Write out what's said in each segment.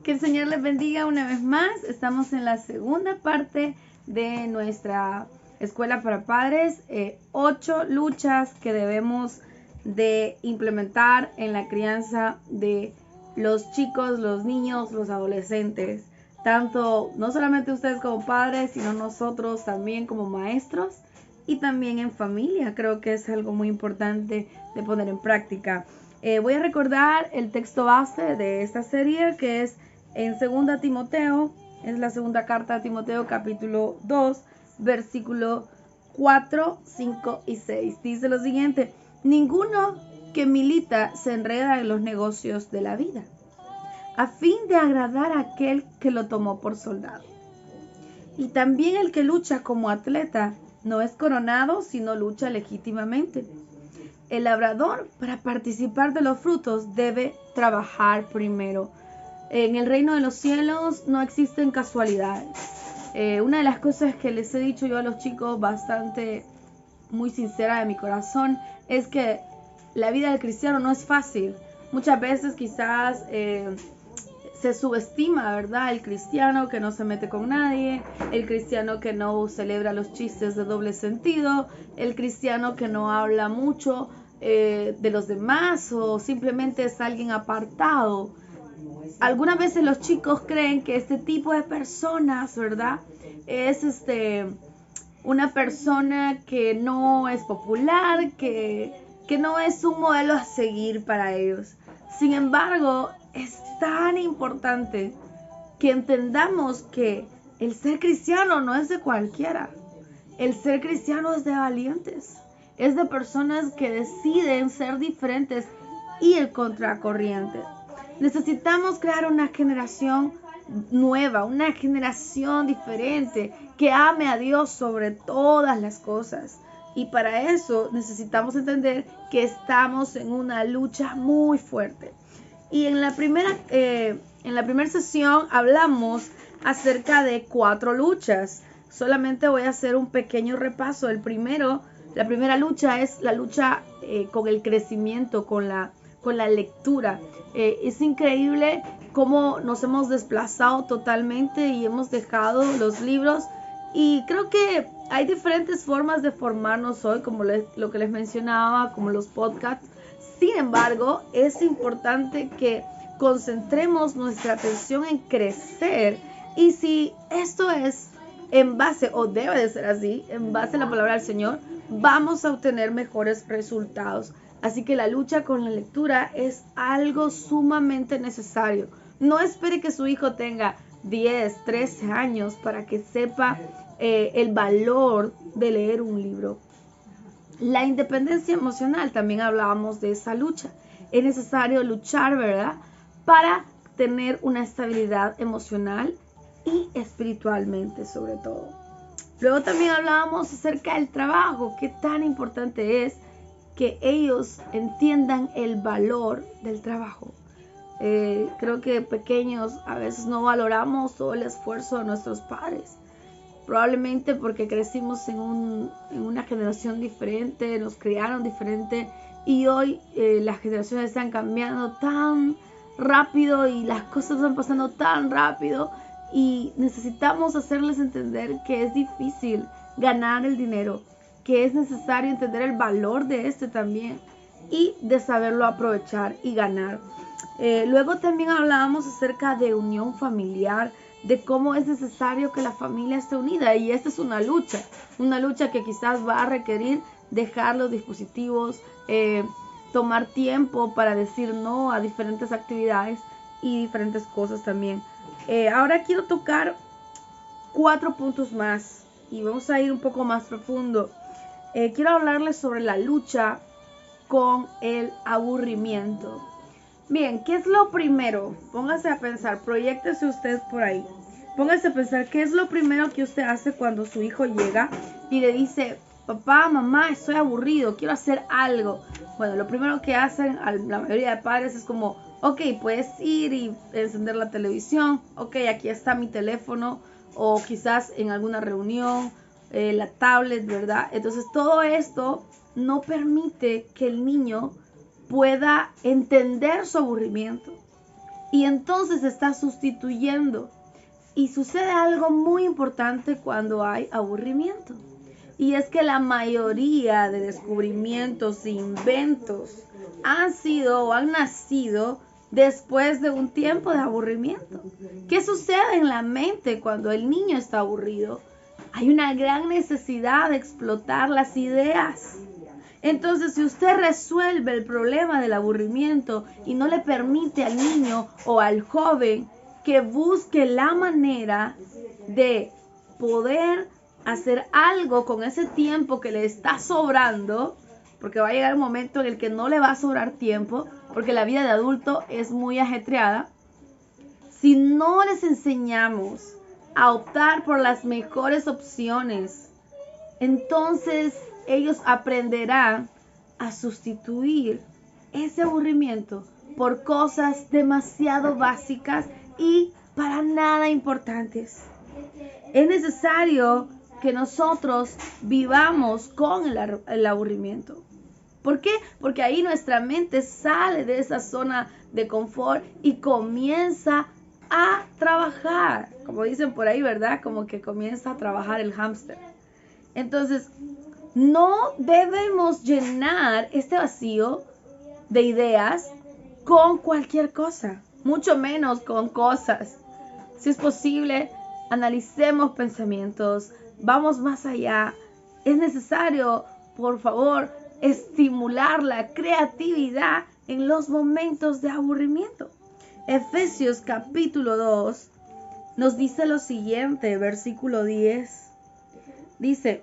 Que el Señor les bendiga una vez más. Estamos en la segunda parte de nuestra escuela para padres. 8 luchas que debemos de implementar en la crianza de los chicos, los niños, los adolescentes. Tanto, no solamente ustedes como padres, sino nosotros también como maestros y también en familia. Creo que es algo muy importante de poner en práctica. Voy a recordar el texto base de esta serie, que es en 2 Timoteo, es la segunda carta de Timoteo, capítulo 2, versículo 4, 5 y 6. Dice lo siguiente: ninguno que milita se enreda en los negocios de la vida, a fin de agradar a aquel que lo tomó por soldado. Y también el que lucha como atleta no es coronado, sino lucha legítimamente. El labrador, para participar de los frutos, debe trabajar primero. En el reino de los cielos no existen casualidades. Una de las cosas que les he dicho yo a los chicos, bastante muy sincera de mi corazón, es que la vida del cristiano no es fácil. Muchas veces quizás se subestima, ¿verdad? El cristiano que no se mete con nadie, el cristiano que no celebra los chistes de doble sentido, el cristiano que no habla mucho de los demás o simplemente es alguien apartado. Algunas veces los chicos creen que este tipo de personas, ¿verdad? Es una persona que no es popular, que no es un modelo a seguir para ellos. Sin embargo, es tan importante que entendamos que el ser cristiano no es de cualquiera. El ser cristiano es de valientes. Es de personas que deciden ser diferentes y ir contracorriente. Necesitamos crear una generación nueva, una generación diferente que ame a Dios sobre todas las cosas. Y para eso necesitamos entender que estamos en una lucha muy fuerte. Y en la primera sesión hablamos acerca de 4 luchas. Solamente voy a hacer un pequeño repaso. La primera lucha es la lucha con el crecimiento, con la lectura. Es increíble cómo nos hemos desplazado totalmente y hemos dejado los libros. Y creo que hay diferentes formas de formarnos hoy, como lo que les mencionaba, como los podcasts. Sin embargo, es importante que concentremos nuestra atención en crecer. Y si esto es en base, o debe de ser así, en base a la palabra del Señor, vamos a obtener mejores resultados. Así que la lucha con la lectura es algo sumamente necesario. No espere que su hijo tenga 10, 13 años para que sepa el valor de leer un libro. La independencia emocional, también hablábamos de esa lucha. Es necesario luchar, ¿verdad?, para tener una estabilidad emocional y espiritualmente, sobre todo. Luego también hablábamos acerca del trabajo, qué tan importante es que ellos entiendan el valor del trabajo. Creo que pequeños a veces no valoramos todo el esfuerzo de nuestros padres. Probablemente porque crecimos en una generación diferente, nos criaron diferente y hoy las generaciones están cambiando tan rápido y las cosas están pasando tan rápido y necesitamos hacerles entender que es difícil ganar el dinero, que es necesario entender el valor de también y de saberlo aprovechar y ganar. Luego también hablábamos acerca de unión familiar, de cómo es necesario que la familia esté unida, y esta es una lucha que quizás va a requerir dejar los dispositivos, tomar tiempo para decir no a diferentes actividades y diferentes cosas también. Ahora quiero tocar 4 puntos más y vamos a ir un poco más profundo. Quiero hablarles sobre la lucha con el aburrimiento. Bien, ¿qué es lo primero? Póngase a pensar, proyéctese usted por ahí. Póngase a pensar, ¿qué es lo primero que usted hace cuando su hijo llega y le dice: papá, mamá, estoy aburrido, quiero hacer algo? Bueno, lo primero que hacen la mayoría de padres es como: ok, puedes ir y encender la televisión, ok, aquí está mi teléfono, o quizás en alguna reunión, la tablet, ¿verdad? Entonces todo esto no permite que el niño pueda entender su aburrimiento. y entonces se está sustituyendo. Y sucede algo muy importante cuando hay aburrimiento. Y es que la mayoría de descubrimientos e inventos han sido o han nacido después de un tiempo de aburrimiento. ¿Qué sucede en la mente cuando el niño está aburrido? Hay una gran necesidad de explotar las ideas. Entonces, si usted resuelve el problema del aburrimiento y no le permite al niño o al joven que busque la manera de poder hacer algo con ese tiempo que le está sobrando, porque va a llegar un momento en el que no le va a sobrar tiempo, porque la vida de adulto es muy ajetreada. Si no les enseñamos a optar por las mejores opciones, entonces ellos aprenderán a sustituir ese aburrimiento por cosas demasiado básicas y para nada importantes. Es necesario que nosotros vivamos con el aburrimiento. ¿Por qué? Porque ahí nuestra mente sale de esa zona de confort y comienza a trabajar. Como dicen por ahí, ¿verdad? Como que comienza a trabajar el hámster. Entonces, no debemos llenar este vacío de ideas con cualquier cosa, mucho menos con cosas. Si es posible, analicemos pensamientos, vamos más allá. Es necesario, por favor, estimular la creatividad en los momentos de aburrimiento. Efesios capítulo 2 nos dice lo siguiente, versículo 10. Dice,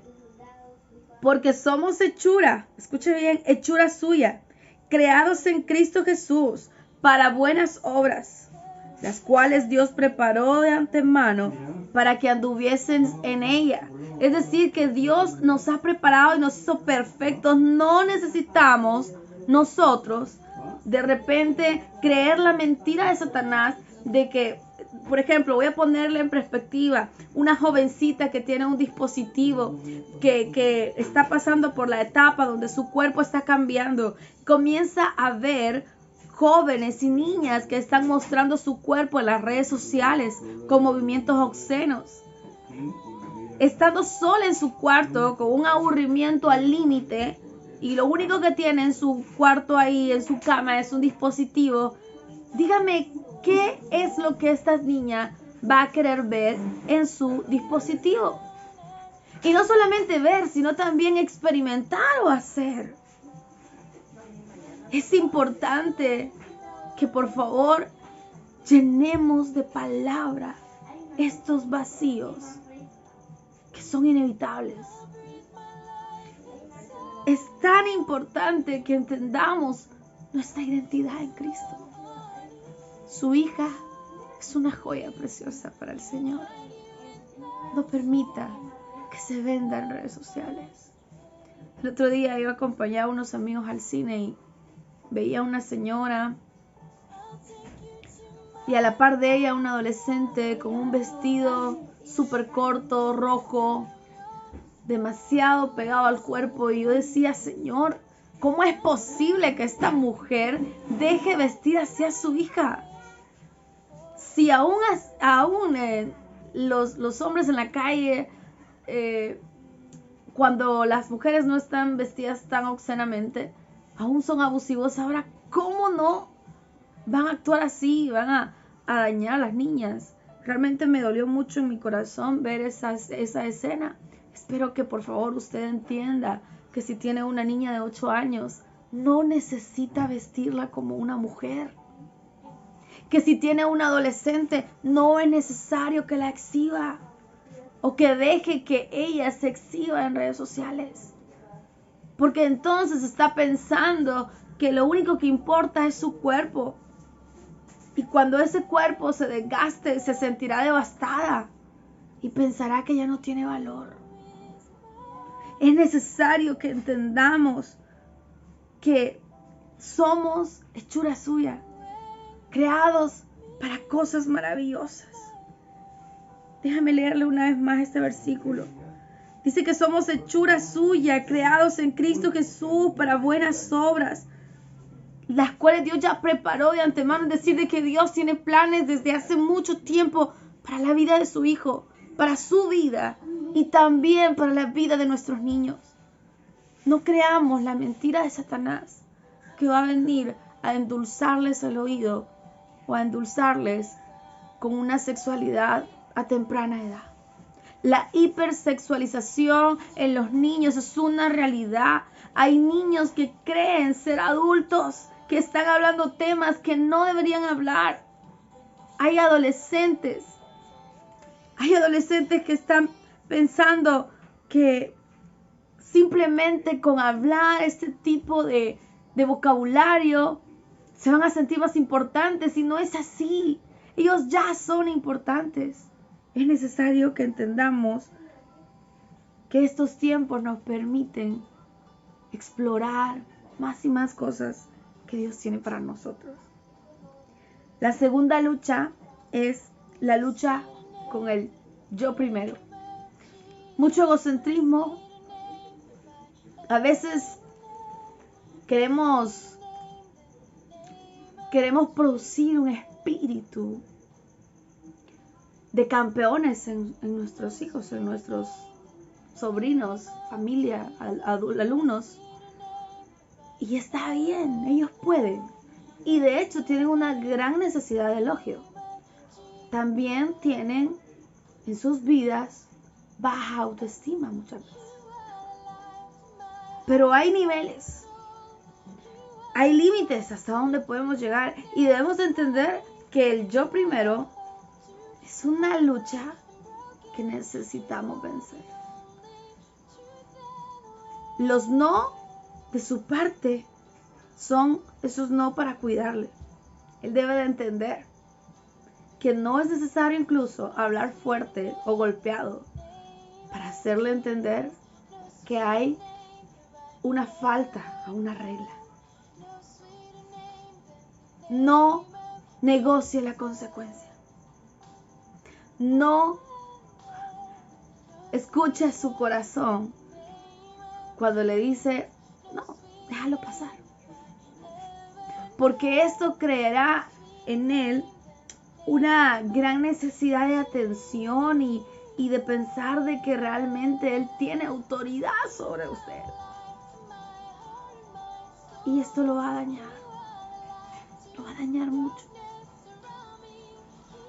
porque somos hechura, escuche bien, hechura suya, creados en Cristo Jesús para buenas obras, las cuales Dios preparó de antemano para que anduviesen en ella. Es decir, que Dios nos ha preparado y nos hizo perfectos. No necesitamos nosotros de repente creer la mentira de Satanás de que, por ejemplo, voy a ponerle en perspectiva, una jovencita que tiene un dispositivo que está pasando por la etapa donde su cuerpo está cambiando, comienza a ver jóvenes y niñas que están mostrando su cuerpo en las redes sociales con movimientos obscenos, estando sola en su cuarto con un aburrimiento al límite, y lo único que tiene en su cuarto ahí, en su cama, es un dispositivo. Dígame, ¿qué es lo que esta niña va a querer ver en su dispositivo? Y no solamente ver, sino también experimentar o hacer. Es importante que por favor llenemos de palabra estos vacíos que son inevitables. Es tan importante que entendamos nuestra identidad en Cristo. Su hija es una joya preciosa para el Señor. No permita que se venda en redes sociales. El otro día iba a acompañar a unos amigos al cine y veía a una señora y a la par de ella un adolescente con un vestido súper corto, rojo, demasiado pegado al cuerpo, y yo decía, Señor, ¿cómo es posible que esta mujer deje vestir así a su hija? Si aún los hombres en la calle, cuando las mujeres no están vestidas tan obscenamente, aún son abusivos, ahora ¿cómo no van a actuar así? Van a dañar a las niñas. Realmente me dolió mucho en mi corazón ver esa escena. Espero que por favor usted entienda que si tiene una niña de 8 años, no necesita vestirla como una mujer. Que si tiene un adolescente, no es necesario que la exhiba o que deje que ella se exhiba en redes sociales. Porque entonces está pensando que lo único que importa es su cuerpo. Y cuando ese cuerpo se desgaste, se sentirá devastada y pensará que ya no tiene valor. Es necesario que entendamos que somos hechura suya, creados para cosas maravillosas. Déjame leerle una vez más este versículo. Dice que somos hechura suya, creados en Cristo Jesús para buenas obras, las cuales Dios ya preparó de antemano. Es decir, de que Dios tiene planes desde hace mucho tiempo para la vida de su hijo, para su vida y también para la vida de nuestros niños. No creamos la mentira de Satanás, que va a venir a endulzarles el oído o a endulzarles con una sexualidad a temprana edad. La hipersexualización en los niños es una realidad. Hay niños que creen ser adultos, que están hablando temas que no deberían hablar. Hay adolescentes que están pensando que simplemente con hablar este tipo de vocabulario se van a sentir más importantes, y no es así. Ellos ya son importantes. Es necesario que entendamos que estos tiempos nos permiten explorar más y más cosas que Dios tiene para nosotros. La segunda lucha es la lucha con el yo primero. Mucho egocentrismo. A veces queremos producir un espíritu de campeones en nuestros hijos, en nuestros sobrinos, familia, alumnos. Y está bien, ellos pueden. Y de hecho tienen una gran necesidad de elogio. También tienen en sus vidas baja autoestima muchas veces. Pero hay niveles, hay límites hasta donde podemos llegar, y debemos entender que el yo primero es una lucha que necesitamos vencer. Los no de su parte son esos no para cuidarle. Él debe de entender que no es necesario incluso hablar fuerte o golpeado para hacerle entender que hay una falta a una regla. No negocie la consecuencia. No escuche su corazón cuando le dice, no, déjalo pasar. Porque esto creará en él una gran necesidad de atención y de pensar de que realmente él tiene autoridad sobre usted. Y esto lo va a dañar. Lo va a dañar mucho.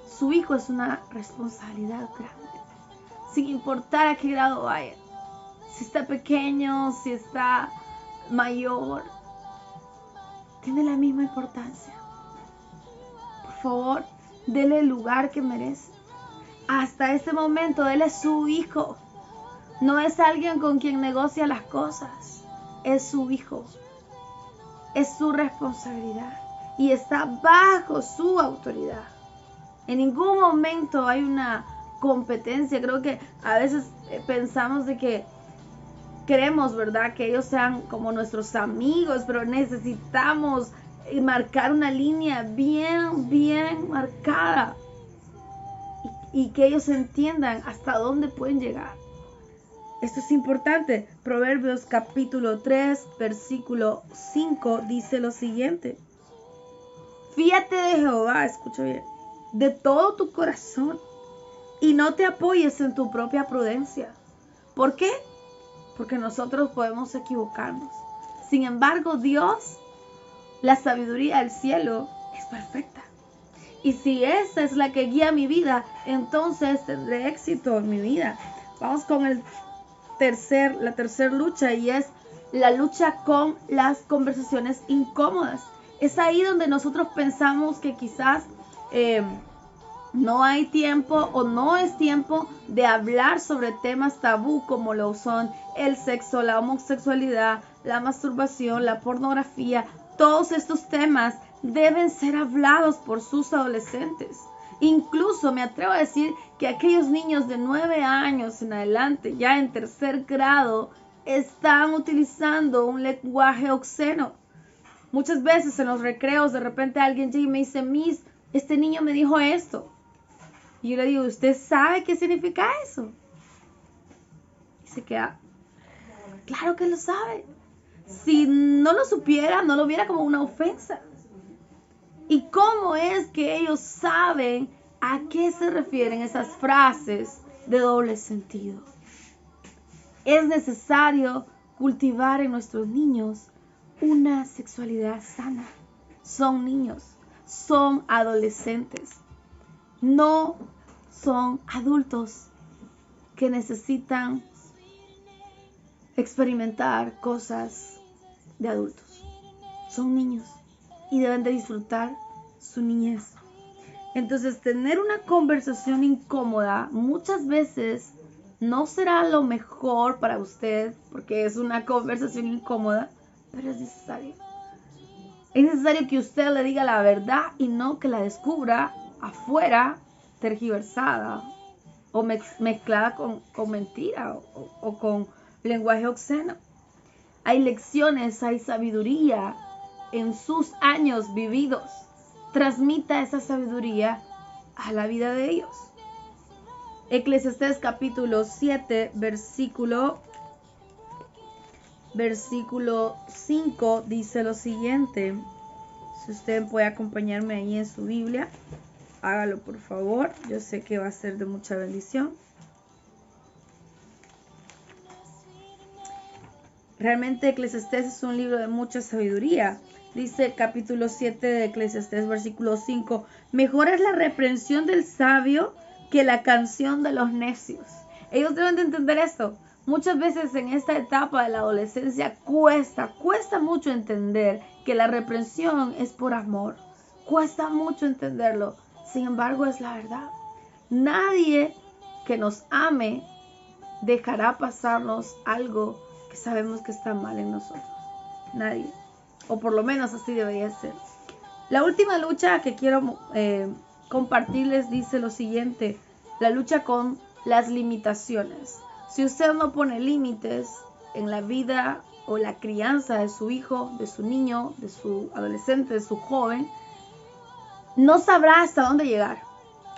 Su hijo es una responsabilidad grande, sin importar a qué grado vaya. Si está pequeño, si está mayor, tiene la misma importancia. Por favor, dele el lugar que merece. Hasta ese momento, él es su hijo. No es alguien con quien negocia las cosas. Es su hijo. Es su responsabilidad. Y está bajo su autoridad. En ningún momento hay una competencia. Creo que a veces pensamos de que queremos, ¿verdad?, que ellos sean como nuestros amigos, pero necesitamos marcar una línea bien marcada y que ellos entiendan hasta dónde pueden llegar. Esto es importante. Proverbios capítulo 3, versículo 5 dice lo siguiente: fíate de Jehová, escucha bien, de todo tu corazón, y no te apoyes en tu propia prudencia. ¿Por qué? Porque nosotros podemos equivocarnos. Sin embargo, Dios, la sabiduría del cielo, es perfecta. Y si esa es la que guía mi vida, entonces tendré éxito en mi vida. Vamos con la tercera lucha, y es la lucha con las conversaciones incómodas. Es ahí donde nosotros pensamos que quizás no hay tiempo o no es tiempo de hablar sobre temas tabú como lo son el sexo, la homosexualidad, la masturbación, la pornografía. Todos estos temas deben ser hablados por sus adolescentes. Incluso me atrevo a decir que aquellos niños de 9 años en adelante, ya en tercer grado, están utilizando un lenguaje obsceno. Muchas veces en los recreos de repente alguien llega y me dice: Miss, este niño me dijo esto. Y yo le digo: ¿usted sabe qué significa eso? Y se queda: claro que lo sabe. si no lo supiera, no lo viera como una ofensa. ¿Y cómo es que ellos saben a qué se refieren esas frases de doble sentido? Es necesario cultivar en nuestros niños una sexualidad sana. Son niños, son adolescentes, no son adultos que necesitan experimentar cosas de adultos. Son niños y deben de disfrutar su niñez. Entonces, tener una conversación incómoda muchas veces no será lo mejor para usted, porque es una conversación incómoda, pero es necesario. Es necesario que usted le diga la verdad y no que la descubra afuera, tergiversada o mezclada con mentira o con lenguaje obsceno. Hay lecciones, hay sabiduría en sus años vividos. Transmita esa sabiduría a la vida de ellos. Eclesiastés capítulo 7, versículo 5 dice lo siguiente. Si usted puede acompañarme ahí en su Biblia, hágalo por favor. Yo sé que va a ser de mucha bendición. Realmente Eclesiastés es un libro de mucha sabiduría. Dice capítulo 7 de Eclesiastés, versículo 5. Mejor es la reprensión del sabio que la canción de los necios. Ellos deben de entender esto. Muchas veces en esta etapa de la adolescencia cuesta mucho entender que la reprensión es por amor. Cuesta mucho entenderlo. Sin embargo, es la verdad. Nadie que nos ame dejará pasarnos algo que sabemos que está mal en nosotros. Nadie. O por lo menos así debería ser. La última lucha que quiero compartirles dice lo siguiente. La lucha con las limitaciones. Si usted no pone límites en la vida o la crianza de su hijo, de su niño, de su adolescente, de su joven, no sabrá hasta dónde llegar.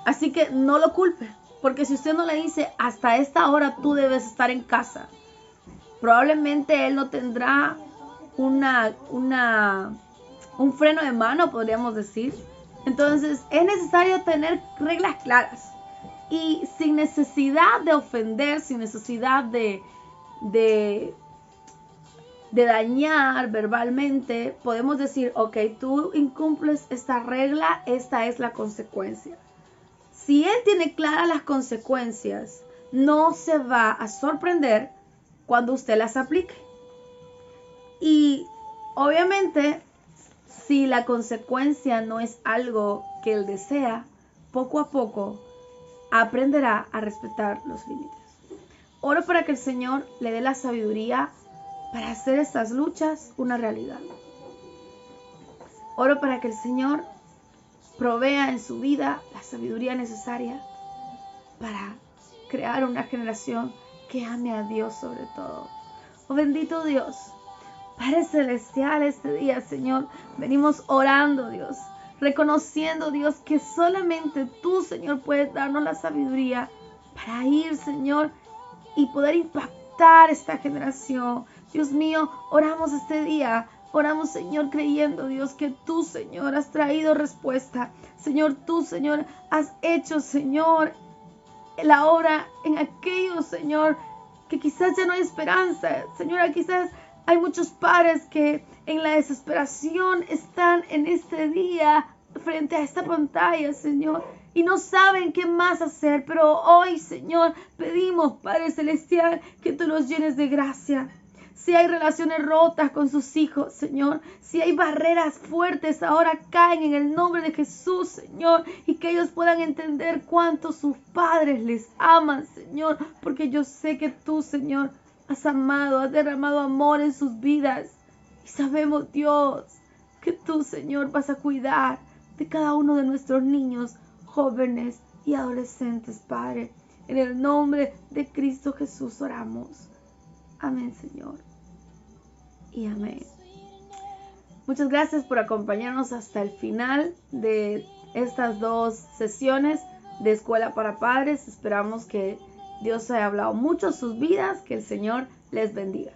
Así que no lo culpe. Porque si usted no le dice hasta esta hora tú debes estar en casa, probablemente él no tendrá un freno de mano, podríamos decir. Entonces es necesario tener reglas claras y sin necesidad de ofender, sin necesidad de dañar verbalmente, podemos decir, ok, tú incumples esta regla, esta es la consecuencia. Si él tiene claras las consecuencias, no se va a sorprender cuando usted las aplique. Y obviamente, si la consecuencia no es algo que él desea, poco a poco aprenderá a respetar los límites. Oro para que el Señor le dé la sabiduría para hacer estas luchas una realidad. Oro para que el Señor provea en su vida la sabiduría necesaria para crear una generación que ame a Dios sobre todo. Oh bendito Dios, Padre Celestial, este día, Señor, venimos orando, Dios, reconociendo, Dios, que solamente tú, Señor, puedes darnos la sabiduría para ir, Señor, y poder impactar esta generación. Dios mío, oramos este día. Oramos, Señor, creyendo, Dios, que tú, Señor, has traído respuesta. Señor, tú, Señor, has hecho, Señor, la obra en aquellos, Señor, que quizás ya no hay esperanza. Señora, quizás hay muchos padres que en la desesperación están en este día frente a esta pantalla, Señor, y no saben qué más hacer. Pero hoy, Señor, pedimos, Padre Celestial, que tú los llenes de gracia. Si hay relaciones rotas con sus hijos, Señor, si hay barreras fuertes, ahora caen en el nombre de Jesús, Señor, y que ellos puedan entender cuánto sus padres les aman, Señor, porque yo sé que tú, Señor, has amado, has derramado amor en sus vidas. Y sabemos, Dios, que tú, Señor, vas a cuidar de cada uno de nuestros niños, jóvenes y adolescentes, Padre. En el nombre de Cristo Jesús oramos. Amén, Señor. Y amén. Muchas gracias por acompañarnos hasta el final de estas 2 sesiones de Escuela para Padres. Esperamos que Dios haya hablado mucho en sus vidas, que el Señor les bendiga.